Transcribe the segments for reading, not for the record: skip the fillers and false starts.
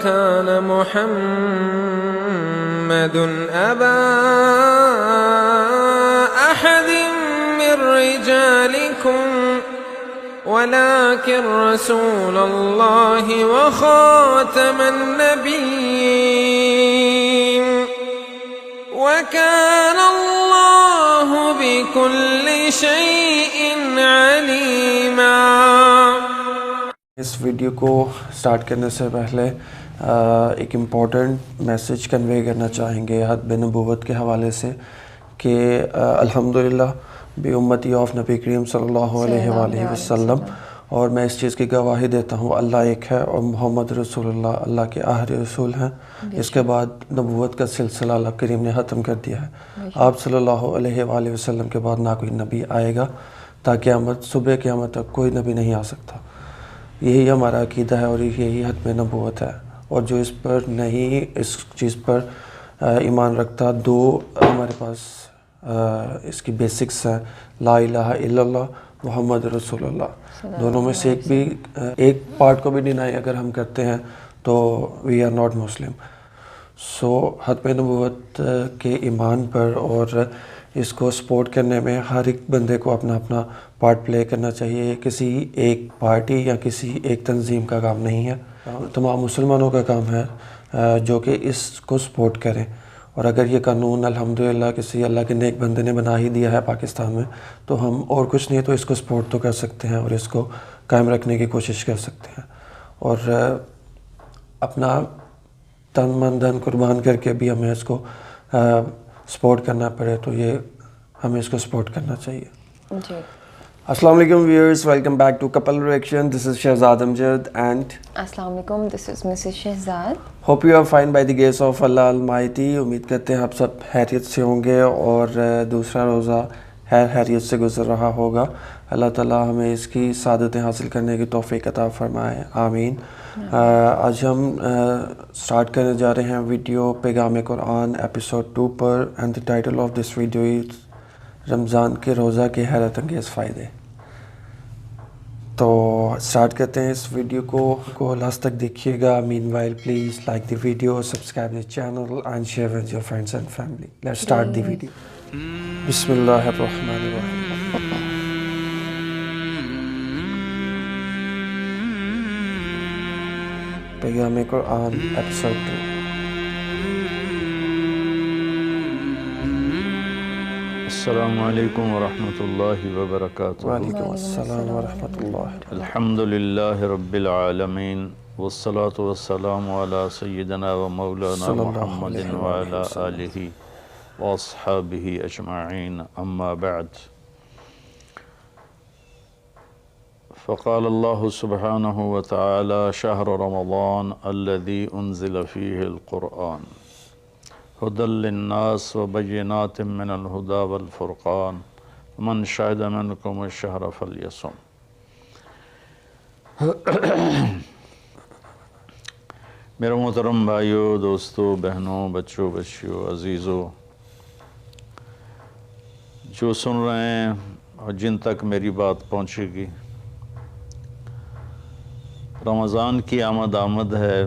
كان محمد أبا أحد من رجالكم ولكن رسول الله وخاتم النبيين وكان الله بكل شيء عليما۔ اس ویڈیو کو سٹارٹ کرنے سے پہلے ایک امپورٹنٹ میسج کنوے کرنا چاہیں گے حتم نبوت کے حوالے سے کہ الحمدللہ بی امتی آف نبی کریم صلی اللہ علیہ وآلہ وسلم، اور میں اس چیز کی گواہی دیتا ہوں اللہ ایک ہے اور محمد رسول اللہ اللہ کے آخری رسول ہیں۔ اس کے بعد نبوت کا سلسلہ اللہ کریم نے ختم کر دیا ہے۔ آپ صلی اللہ علیہ وآلہ وسلم کے بعد نہ کوئی نبی آئے گا تا قیامت، صبح قیامت تک کوئی نبی نہیں آ سکتا۔ یہی ہمارا عقیدہ ہے اور یہی حتم نبوت ہے، اور جو اس پر نہیں، اس چیز پر ایمان رکھتا، دو ہمارے پاس اس کی بیسکس ہیں، لا الہ الا اللہ محمد رسول اللہ۔ دونوں میں سے ایک پارٹ کو بھی ڈینائی اگر ہم کرتے ہیں تو وی آر ناٹ مسلم۔ سو حتم نبوت کے ایمان پر اور اس کو سپورٹ کرنے میں ہر ایک بندے کو اپنا اپنا پارٹ پلے کرنا چاہیے۔ کسی ایک پارٹی یا کسی ایک تنظیم کا کام نہیں ہے، تمام مسلمانوں کا کام ہے جو کہ اس کو سپورٹ کریں۔ اور اگر یہ قانون الحمدللہ کسی اللہ کے نیک بندے نے بنا ہی دیا ہے پاکستان میں، تو ہم اور کچھ نہیں تو اس کو سپورٹ تو کر سکتے ہیں اور اس کو قائم رکھنے کی کوشش کر سکتے ہیں، اور اپنا تن من دھن قربان کر کے بھی ہمیں اس کو سپورٹ کرنا پڑے تو یہ ہمیں اس کو سپورٹ کرنا چاہیے۔ جی السلام علیکم viewers, welcome back to couple reaction. This is Shahzad Amjad and السلام علیکم، this is Mrs Shahzad. Hope you are fine by the grace of Allah almighty. امید کرتے ہیں آپ سب خیریت سے ہوں گے اور دوسرا روزہ خیریت سے گزر رہا ہوگا۔ اللہ تعالیٰ ہمیں اس کی سعادتیں حاصل کرنے کی توفیق عطا فرمائے، آمین۔ آج ہم سٹارٹ کرنے جا رہے ہیں ویڈیو پیغام قرآن ایپیسوڈ 2 پر، and the title of this video is Ramzan کے روزہ کے حیرت انگیز فائدے۔ تو سٹارٹ کرتے ہیں اس ویڈیو کو لاسٹ تک دیکھیے گا۔ Meanwhile please like the video, subscribe the channel and share with your friends and family. Let's start the video. بسم اللہ الرحمن الرحیم۔ پیغام قرآن ایپیسوڈ 2۔ السلام علیکم ورحمۃ اللہ وبرکاتہ۔ وعلیکم السلام ورحمۃ اللہ۔ الحمد للہ رب العالمین، والصلاة والسلام علی سیدنا و مولانا محمد وعلی آلہ واصحابہ اجمعین، اما بعد۔ فقال اللہ سبحانہ وتعالی شہر رمضان الذی انزل فیہ القرآن هدى للناس وبينات من الهدى والفرقان من شهد منكم الشهر فليصم۔ میرے محترم بھائیوں، دوستوں، بہنوں، بچوں، بچیوں، عزیزوں، جو سن رہے ہیں اور جن تک میری بات پہنچے گی، رمضان کی آمد ہے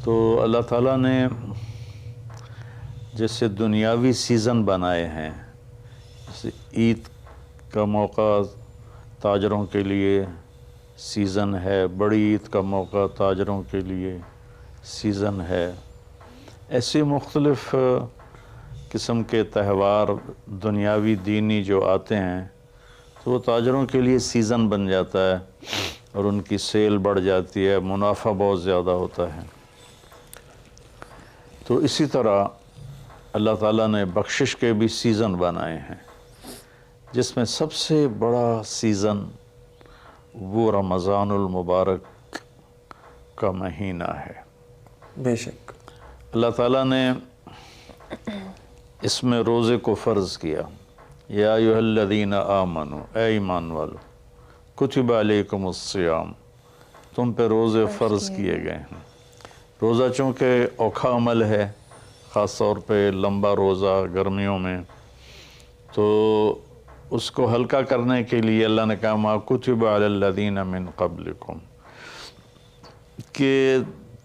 تو اللہ تعالیٰ نے جیسے دنیاوی سیزن بنائے ہیں، جیسے عید کا موقع تاجروں کے لیے سیزن ہے، بڑی عید کا موقع تاجروں کے لیے سیزن ہے، ایسے مختلف قسم کے تہوار دنیاوی دینی جو آتے ہیں تو وہ تاجروں کے لیے سیزن بن جاتا ہے اور ان کی سیل بڑھ جاتی ہے، منافع بہت زیادہ ہوتا ہے۔ تو اسی طرح اللہ تعالیٰ نے بخشش کے بھی سیزن بنائے ہیں، جس میں سب سے بڑا سیزن وہ رمضان المبارک کا مہینہ ہے۔ بے شک اللہ تعالیٰ نے اس میں روزے کو فرض کیا۔ یا ایھا الذین آمنوا، اے ایمان والو، کتب علیکم الصیام، تم پہ روزے فرض کیے گئے ہیں۔ روزہ چونکہ اوکھا عمل ہے، خاص طور پہ لمبا روزہ گرمیوں میں، تو اس کو ہلکا کرنے کے لیے اللہ نے کہا ما کتب علی الذین من قبلکم، کہ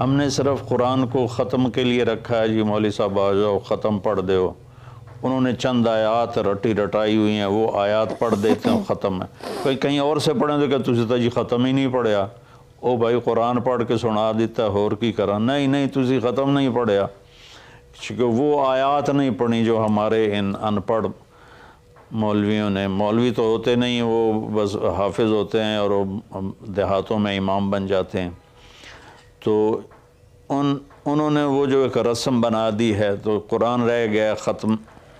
ہم نے صرف قرآن کو ختم کے لیے رکھا ہے، جی مولوی صاحب آ جاؤ ختم پڑھ دو، انہوں نے چند آیات رٹی رٹائی ہوئی ہیں، وہ آیات پڑھ دیتے ہیں ختم ہے. کوئی کہیں اور سے پڑھیں تو کہ تسی تو جی ختم ہی نہیں پڑھیا. او بھائی قرآن پڑھ کے سنا دیتا ہور کی کرا. نہیں تسی ختم نہیں پڑھیا، کیونکہ وہ آیات نہیں پڑھی جو ہمارے ان ان پڑھ مولویوں نے. مولوی تو ہوتے نہیں، وہ بس حافظ ہوتے ہیں اور وہ دیہاتوں میں امام بن جاتے ہیں. تو انہوں نے وہ جو ایک رسم بنا دی ہے، تو قرآن رہ گیا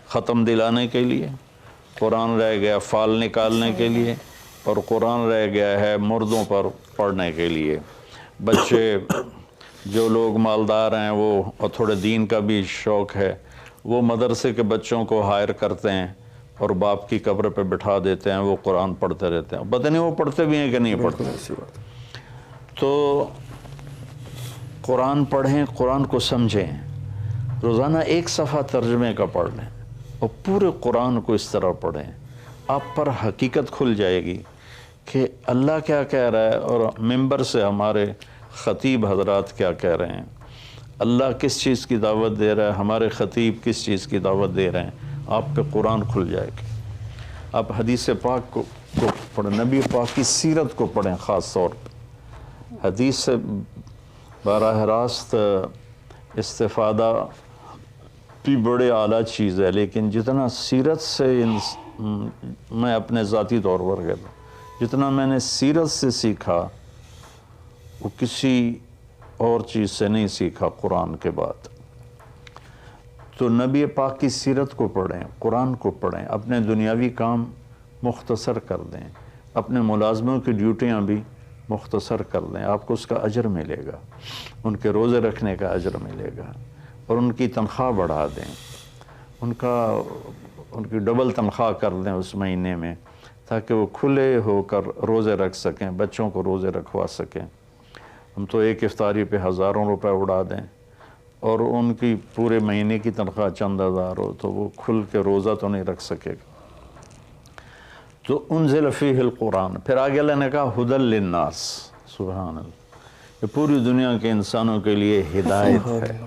ختم دلانے کے لیے، قرآن رہ گیا فال نکالنے کے لیے، اور قرآن رہ گیا ہے مردوں پر پڑھنے کے لیے. بچے جو لوگ مالدار ہیں وہ اور تھوڑے دین کا بھی شوق ہے، وہ مدرسے کے بچوں کو ہائر کرتے ہیں اور باپ کی قبر پہ بٹھا دیتے ہیں، وہ قرآن پڑھتے رہتے ہیں. پتہ نہیں وہ پڑھتے بھی ہیں کہ نہیں پڑھتے. تو قرآن پڑھیں، قرآن کو سمجھیں، روزانہ ایک صفحہ ترجمے کا پڑھ لیں اور پورے قرآن کو اس طرح پڑھیں. آپ پر حقیقت کھل جائے گی کہ اللہ کیا کہہ رہا ہے اور ممبر سے ہمارے خطیب حضرات کیا کہہ رہے ہیں. اللہ کس چیز کی دعوت دے رہا ہے، ہمارے خطیب کس چیز کی دعوت دے رہے ہیں. آپ پہ قرآن کھل جائے گی. آپ حدیث پاک کو پڑھیں، نبی پاک کی سیرت کو پڑھیں. خاص طور پہ حدیث سے براہ راست استفادہ بھی بڑے اعلیٰ چیز ہے، لیکن جتنا سیرت سے میں اپنے ذاتی طور پر کہتا ہوں، جتنا میں نے سیرت سے سیکھا وہ کسی اور چیز سے نہیں سیکھا قرآن کے بعد. تو نبی پاک کی سیرت کو پڑھیں، قرآن کو پڑھیں، اپنے دنیاوی کام مختصر کر دیں، اپنے ملازموں کی ڈیوٹیاں بھی مختصر کر دیں. آپ کو اس کا اجر ملے گا، ان کے روزے رکھنے کا اجر ملے گا، اور ان کی تنخواہ بڑھا دیں، ان کی ڈبل تنخواہ کر دیں اس مہینے میں، تاکہ وہ کھلے ہو کر روزے رکھ سکیں، بچوں کو روزے رکھوا سکیں. ہم تو ایک افطاری پہ ہزاروں روپے اڑا دیں اور ان کی پورے مہینے کی تنخواہ چند ہزار ہو تو وہ کھل کے روزہ تو نہیں رکھ سکے گا. تو انزل فیہ القرآن. پھر آگے اللہ نے کہا ہدی للناس. سبحان اللہ، یہ پوری دنیا کے انسانوں کے لیے ہدایت ہے.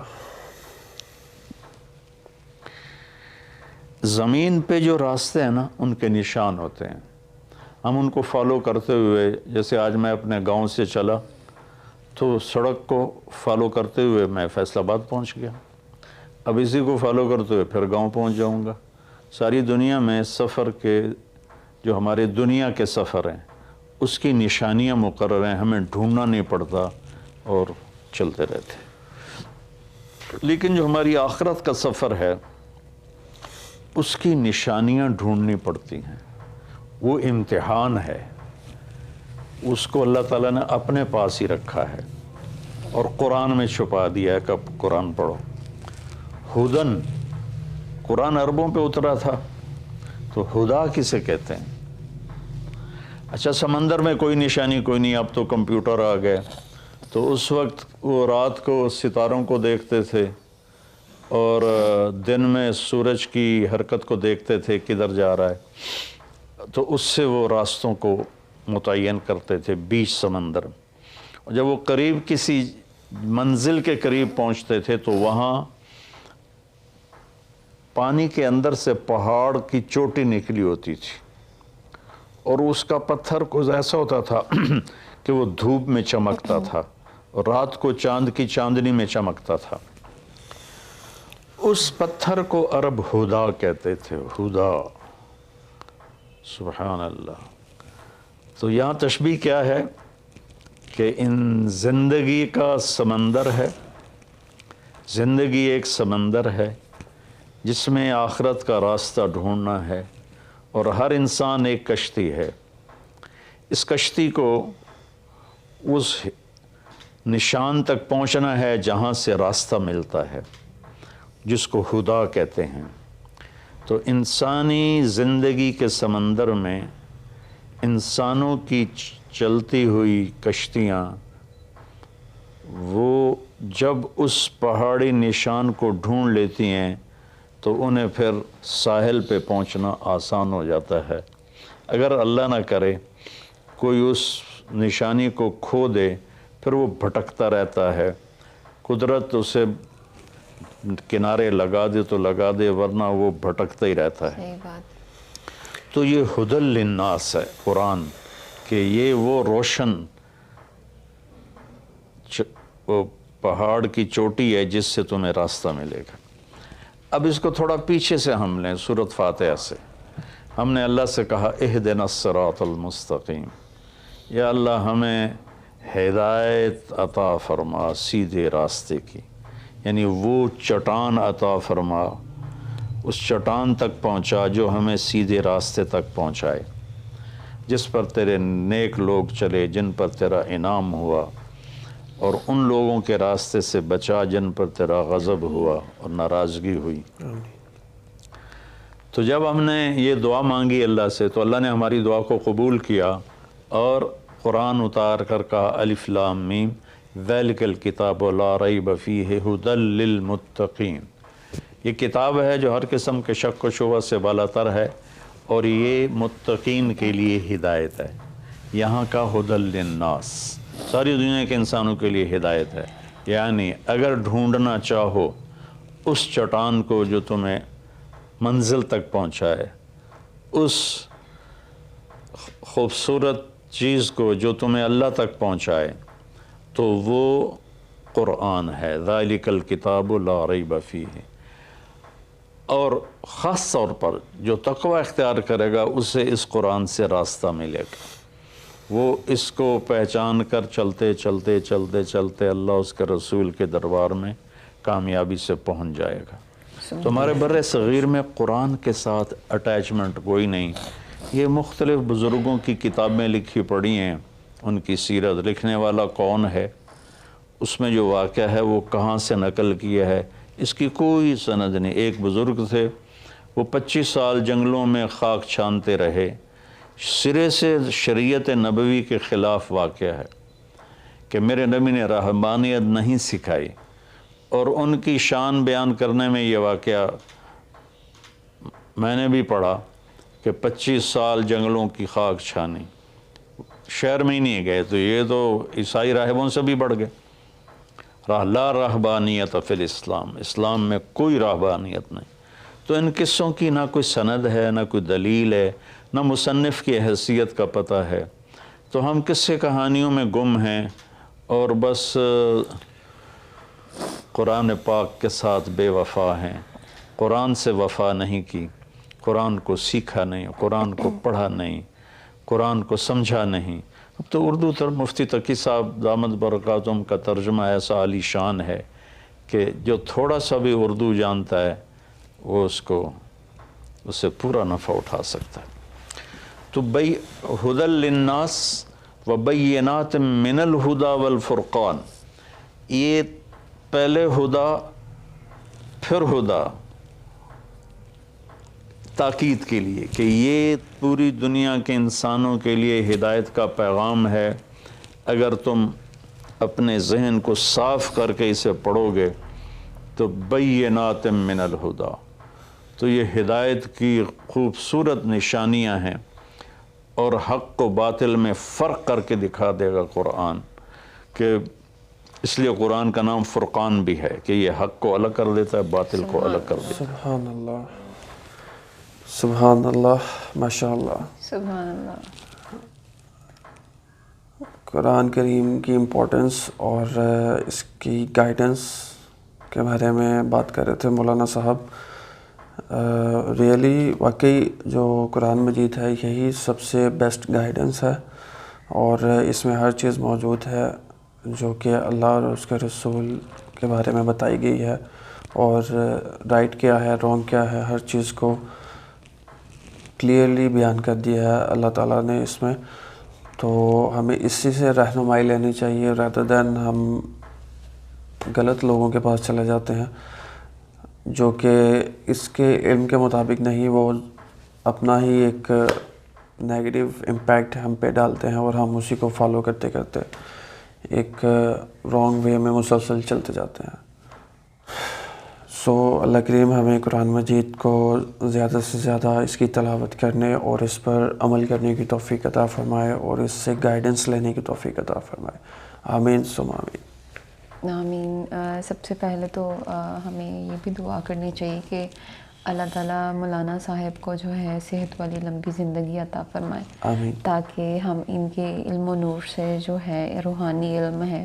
زمین پہ جو راستے ہیں نا ان کے نشان ہوتے ہیں، ہم ان کو فالو کرتے ہوئے، جیسے آج میں اپنے گاؤں سے چلا تو سڑک کو فالو کرتے ہوئے میں فیصل آباد پہنچ گیا، اب اسی کو فالو کرتے ہوئے پھر گاؤں پہنچ جاؤں گا. ساری دنیا میں سفر کے جو ہمارے دنیا کے سفر ہیں اس کی نشانیاں مقرر ہیں، ہمیں ڈھونڈنا نہیں پڑتا اور چلتے رہتے. لیکن جو ہماری آخرت کا سفر ہے اس کی نشانیاں ڈھونڈنی پڑتی ہیں، وہ امتحان ہے. اس کو اللہ تعالیٰ نے اپنے پاس ہی رکھا ہے اور قرآن میں چھپا دیا ہے کہ اب قرآن پڑھو. ہدن، قرآن عربوں پہ اترا تھا تو ہدا کسے کہتے ہیں؟ اچھا سمندر میں کوئی نشانی کوئی نہیں، اب تو کمپیوٹر آ گئے. تو اس وقت وہ رات کو ستاروں کو دیکھتے تھے اور دن میں سورج کی حرکت کو دیکھتے تھے کدھر جا رہا ہے، تو اس سے وہ راستوں کو متعین کرتے تھے بیچ سمندر. جب وہ قریب کسی منزل کے قریب پہنچتے تھے تو وہاں پانی کے اندر سے پہاڑ کی چوٹی نکلی ہوتی تھی اور اس کا پتھر کچھ ایسا ہوتا تھا کہ وہ دھوپ میں چمکتا تھا اور رات کو چاند کی چاندنی میں چمکتا تھا. اس پتھر کو عرب ہدا کہتے تھے، ہدا. سبحان اللہ. تو یہاں تشبیہ کیا ہے کہ ان زندگی کا سمندر ہے، زندگی ایک سمندر ہے جس میں آخرت کا راستہ ڈھونڈنا ہے، اور ہر انسان ایک کشتی ہے. اس کشتی کو اس نشان تک پہنچنا ہے جہاں سے راستہ ملتا ہے، جس کو ہدا کہتے ہیں. تو انسانی زندگی کے سمندر میں انسانوں کی چلتی ہوئی کشتیاں وہ جب اس پہاڑی نشان کو ڈھونڈ لیتی ہیں تو انہیں پھر ساحل پہ پہنچنا آسان ہو جاتا ہے. اگر اللہ نہ کرے کوئی اس نشانی کو کھو دے پھر وہ بھٹکتا رہتا ہے قدرت اسے کنارے لگا دے تو لگا دے، ورنہ وہ بھٹکتا ہی رہتا ہے۔ صحیح بات۔ تو یہ ہدی للناس ہے قرآن، کہ یہ وہ روشن وہ پہاڑ کی چوٹی ہے جس سے تمہیں راستہ ملے گا۔ اب اس کو تھوڑا پیچھے سے ہم لیں، سورۃ فاتحہ سے ہم نے اللہ سے کہا اہدنا الصراط المستقیم، یا اللہ ہمیں ہدایت عطا فرما سیدھے راستے کی، یعنی وہ چٹان عطا فرما، اس چٹان تک پہنچا جو ہمیں سیدھے راستے تک پہنچائے، جس پر تیرے نیک لوگ چلے، جن پر تیرا انعام ہوا، اور ان لوگوں کے راستے سے بچا جن پر تیرا غضب ہوا اور ناراضگی ہوئی۔ تو جب ہم نے یہ دعا مانگی اللہ سے تو اللہ نے ہماری دعا کو قبول کیا اور قرآن اتار کر کہا الف لام میم ذالک الکتاب لا ریب فیہ ھدی للمتقین، یہ کتاب ہے جو ہر قسم کے شک و شبہ سے بالا تر ہے اور یہ متقین کے لیے ہدایت ہے۔ یہاں کا ھدی للناس ساری دنیا کے انسانوں کے لیے ہدایت ہے، یعنی اگر ڈھونڈنا چاہو اس چٹان کو جو تمہیں منزل تک پہنچائے، اس خوبصورت چیز کو جو تمہیں اللہ تک پہنچائے، تو وہ قرآن ہے، ذالک الکتاب لا ریب فیہ۔ اور خاص طور پر جو تقوی اختیار کرے گا اسے اس قرآن سے راستہ ملے گا، وہ اس کو پہچان کر چلتے چلتے چلتے چلتے اللہ اس کے رسول کے دربار میں کامیابی سے پہنچ جائے گا۔ تو ہمارے بر صغیر میں قرآن کے ساتھ اٹیچمنٹ کوئی نہیں۔ یہ مختلف بزرگوں کی کتابیں لکھی پڑھی ہیں، ان کی سیرت، لکھنے والا کون ہے، اس میں جو واقعہ ہے وہ کہاں سے نقل کیا ہے، اس کی کوئی سند نہیں۔ ایک بزرگ تھے، وہ 25 سال جنگلوں میں خاک چھانتے رہے، سرے سے شریعت نبوی کے خلاف واقعہ ہے کہ میرے نبی نے رہبانیت نہیں سکھائی، اور ان کی شان بیان کرنے میں یہ واقعہ میں نے بھی پڑھا کہ 25 سال جنگلوں کی خاک چھانی، شہر میں ہی نہیں گئے، تو یہ تو عیسائی راہبوں سے بھی بڑھ گئے۔ لا رہبانیت فی الاسلام، اسلام میں کوئی رہبانیت نہیں۔ تو ان قصوں کی نہ کوئی سند ہے، نہ کوئی دلیل ہے، نہ مصنف کی حیثیت کا پتہ ہے، تو ہم قصے کہانیوں میں گم ہیں اور بس قرآن پاک کے ساتھ بے وفا ہیں۔ قرآن سے وفا نہیں کی، قرآن کو سیکھا نہیں، قرآن کو پڑھا نہیں، قرآن کو سمجھا نہیں۔ اب تو اردو مفتی تقی صاحب دامت برکاتہم کا ترجمہ ایسا عالی شان ہے کہ جو تھوڑا سا بھی اردو جانتا ہے وہ اس سے پورا نفع اٹھا سکتا ہے۔ تو ھدی للناس وبینات من الھدی والفرقان، یہ پہلے ہدا پھر ہدا تاکید کے لیے کہ یہ پوری دنیا کے انسانوں کے لیے ہدایت کا پیغام ہے۔ اگر تم اپنے ذہن کو صاف کر کے اسے پڑھو گے تو بینات من الھدی، تو یہ ہدایت کی خوبصورت نشانیاں ہیں، اور حق و باطل میں فرق کر کے دکھا دے گا قرآن، کہ اس لیے قرآن کا نام فرقان بھی ہے کہ یہ حق کو الگ کر دیتا ہے، باطل کو الگ کر دیتا ہے۔ سبحان اللہ، سبحان اللہ، ماشاء اللہ۔ سبحان اللہ۔ قرآن کریم کی امپورٹنس اور اس کی گائیڈنس کے بارے میں بات کر رہے تھے مولانا صاحب۔ ریئلی واقعی جو قرآن مجید ہے یہی سب سے بیسٹ گائیڈنس ہے، اور اس میں ہر چیز موجود ہے جو کہ اللہ اور اس کے رسول کے بارے میں بتائی گئی ہے، اور رائٹ کیا ہے، رانگ کیا ہے، ہر چیز کو کلیئرلی بیان کر دیا ہے اللہ تعالیٰ نے اس میں۔ تو ہمیں اسی سے رہنمائی لینی چاہیے، rather than ہم غلط لوگوں کے پاس چلے جاتے ہیں جو کہ اس کے علم کے مطابق نہیں، وہ اپنا ہی ایک نیگیٹو امپیکٹ ہم پہ ڈالتے ہیں، اور ہم اسی کو فالو کرتے کرتے ایک رانگ وے میں مسلسل چلتے جاتے ہیں۔ سو اللہ کریم ہمیں قرآن مجید کو زیادہ سے زیادہ اس کی تلاوت کرنے اور اس پر عمل کرنے کی توفیق عطا فرمائے، اور اس سے گائیڈنس لینے کی توفیق عطا فرمائے۔ آمین ثم آمین۔ آمین. سب سے پہلے تو ہمیں یہ بھی دعا کرنی چاہیے کہ اللہ تعالیٰ مولانا صاحب کو جو ہے صحت والی لمبی زندگی عطا فرمائے, آمین. تاکہ ہم ان کے علم و نور سے جو ہے روحانی علم ہے,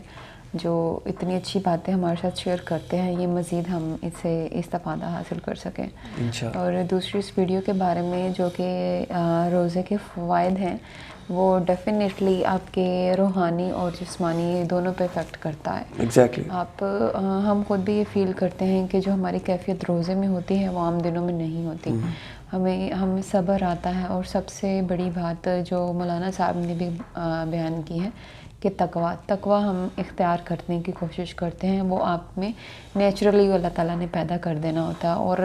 جو اتنی اچھی باتیں ہمارے ساتھ شیئر کرتے ہیں, یہ مزید ہم اس سے استفادہ حاصل کر سکیں. انشاءاللہ. اور دوسری اس ویڈیو کے بارے میں جو کہ روزے کے فوائد ہیں, وہ ڈیفینیٹلی آپ کے روحانی اور جسمانی دونوں پہ افیکٹ کرتا ہے. ایگزیکٹلی. ہم خود بھی یہ فیل کرتے ہیں کہ جو ہماری کیفیت روزے میں ہوتی ہے وہ عام دنوں میں نہیں ہوتی. ہمیں صبر آتا ہے, اور سب سے بڑی بات جو مولانا صاحب نے بھی بیان کی ہے کہ تقویٰ ہم اختیار کرنے کی کوشش کرتے ہیں, وہ آپ میں نیچرلی اللہ تعالیٰ نے پیدا کر دینا ہوتا ہے, اور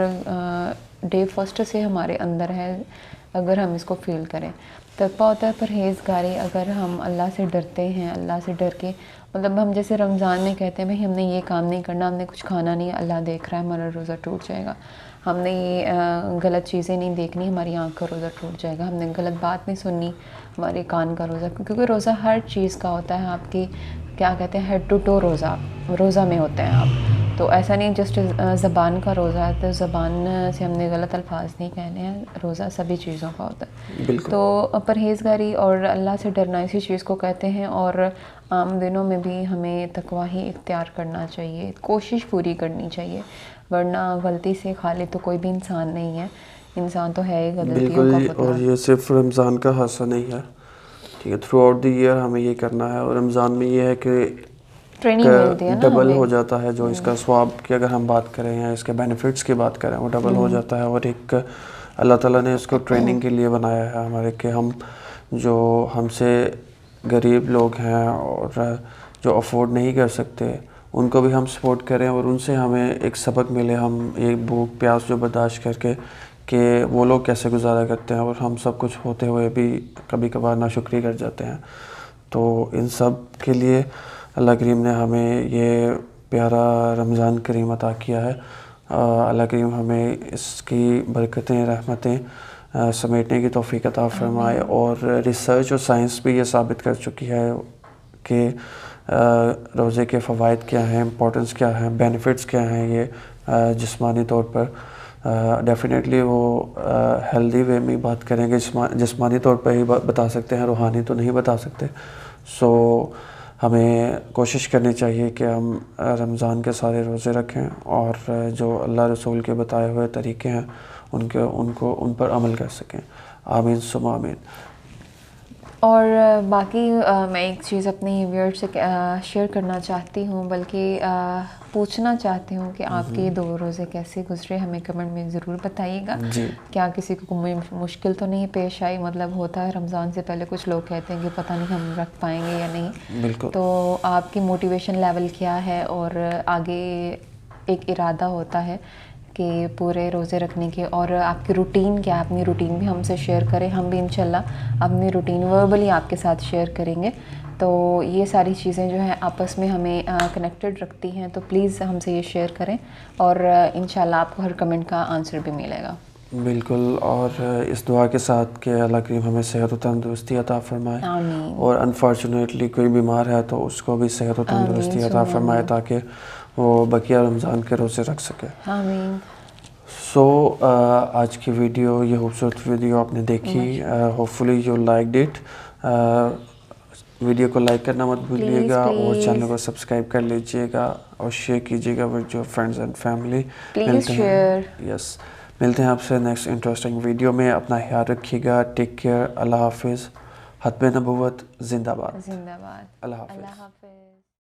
ڈے فرسٹ سے ہمارے اندر ہے اگر ہم اس کو فیل کریں. تقویٰ ہوتا ہے پرہیزگاری. اگر ہم اللہ سے ڈرتے ہیں, اللہ سے ڈر کے مطلب ہم جیسے رمضان میں کہتے ہیں بھائی ہم نے یہ کام نہیں کرنا, ہم نے کچھ کھانا نہیں, اللہ دیکھ رہا ہے, ہمارا روزہ ٹوٹ جائے گا. ہم نے یہ غلط چیزیں نہیں دیکھنی, ہماری آنکھ کا روزہ ٹوٹ جائے گا. ہم نے غلط بات نہیں سننی, ہمارے کان کا روزہ, کیونکہ روزہ ہر چیز کا ہوتا ہے. آپ کی کیا کہتے ہیں ہیڈ ٹو ٹو روزہ میں ہوتے ہیں آپ. تو ایسا نہیں جسٹ زبان کا روزہ ہے تو زبان سے ہم نے غلط الفاظ نہیں کہنے ہیں, روزہ سبھی چیزوں کا ہوتا ہے. بالکل. تو پرہیزگاری اور اللہ سے ڈرنا اسی چیز کو کہتے ہیں, اور عام دنوں میں بھی ہمیں تقویٰ ہی اختیار کرنا چاہیے, کوشش پوری کرنی چاہیے, ورنہ غلطی سے خالی تو کوئی بھی انسان نہیں ہے. انسان تو ہے ہی غلطیوں کا پتلا. اور یہ صرف رمضان کا حصہ نہیں ہے, ٹھیک ہے, تھرو آؤٹ دی ایئر ہمیں یہ کرنا ہے. اور رمضان میں یہ ہے کہ ٹریننگ ملتی ہے نا, ڈبل ہو جاتا ہے جو اس کا ثواب کی اگر ہم بات کریں یا اس کے بینیفٹس کی بات کریں, وہ ڈبل ہو جاتا ہے. اور ایک اللہ تعالیٰ نے اس کو ٹریننگ کے لیے بنایا ہے ہمارے, کہ ہم جو ہم سے غریب لوگ ہیں اور جو افورڈ نہیں کر سکتے ان کو بھی ہم سپورٹ کریں, اور ان سے ہمیں ایک سبق ملے. ہم ایک بھوک پیاس جو برداشت کر کے کہ وہ لوگ کیسے گزارا کرتے ہیں, اور ہم سب کچھ ہوتے ہوئے بھی کبھی کبھار ناشکری کر جاتے ہیں. تو ان سب کے لیے اللہ کریم نے ہمیں یہ پیارا رمضان کریم عطا کیا ہے. اللہ کریم ہمیں اس کی برکتیں رحمتیں سمیٹنے کی توفیق عطا فرمائے. اور ریسرچ اور سائنس بھی یہ ثابت کر چکی ہے کہ روزے کے فوائد کیا ہیں, امپورٹنس کیا ہیں, بینیفٹس کیا ہیں. یہ جسمانی طور پر ڈیفینیٹلی وہ ہیلدی وے میں بات کریں گے, جسمانی طور پر ہی بتا سکتے ہیں, روحانی تو نہیں بتا سکتے. سو ہمیں کوشش کرنی چاہیے کہ ہم رمضان کے سارے روزے رکھیں, اور جو اللہ رسول کے بتائے ہوئے طریقے ہیں ان پر عمل کر سکیں. آمین ثم آمین. اور باقی میں ایک چیز اپنی ویئر سے شیئر کرنا چاہتی ہوں, بلکہ پوچھنا چاہتی ہوں کہ آپ کے 2 روزے کیسے گزرے, ہمیں کمنٹ میں ضرور بتائیے گا. جی. کیا کسی کو کوئی مشکل تو نہیں پیش آئی؟ مطلب ہوتا ہے رمضان سے پہلے کچھ لوگ کہتے ہیں کہ پتہ نہیں ہم رکھ پائیں گے یا نہیں. بالکل. تو آپ کی موٹیویشن لیول کیا ہے, اور آگے ایک ارادہ ہوتا ہے کہ پورے روزے رکھنے کے, اور آپ کی روٹین کیا ہے, اپنی روٹین بھی ہم سے شیئر کریں. ہم بھی انشاءاللہ اپنی روٹین وربلی آپ کے ساتھ شیئر کریں گے. تو یہ ساری چیزیں جو ہیں آپس میں ہمیں کنیکٹڈ رکھتی ہیں, تو پلیز ہم سے یہ شیئر کریں, اور انشاءاللہ آپ کو ہر کمنٹ کا آنسر بھی ملے گا. بالکل. اور اس دعا کے ساتھ کہ اللہ کریم ہمیں صحت و تندرستی عطا فرمائے. آمین. اور انفارچونیٹلی کوئی بیمار ہے تو اس کو بھی صحت و تندرستی عطا فرمائے, تاکہ وہ بقیہ رمضان کے روزے رکھ سکے. آمین. سو آج کی ویڈیو, یہ خوبصورت ویڈیو آپ نے دیکھی, hope fully you liked it. Video کو لائک کرنا مت بھولیے گا, اور چینل کو سبسکرائب کر لیجیے گا, اور شیئر کیجیے گا with your friends and family. Please share. Yes, ملتے ہیں آپ سے نیکسٹ انٹرسٹنگ ویڈیو میں. اپنا خیال رکھیے گا. Take care. اللہ حافظ. ختم نبوت زندہ باد. زندہ باد. اللہ حافظ. اللہ حافظ.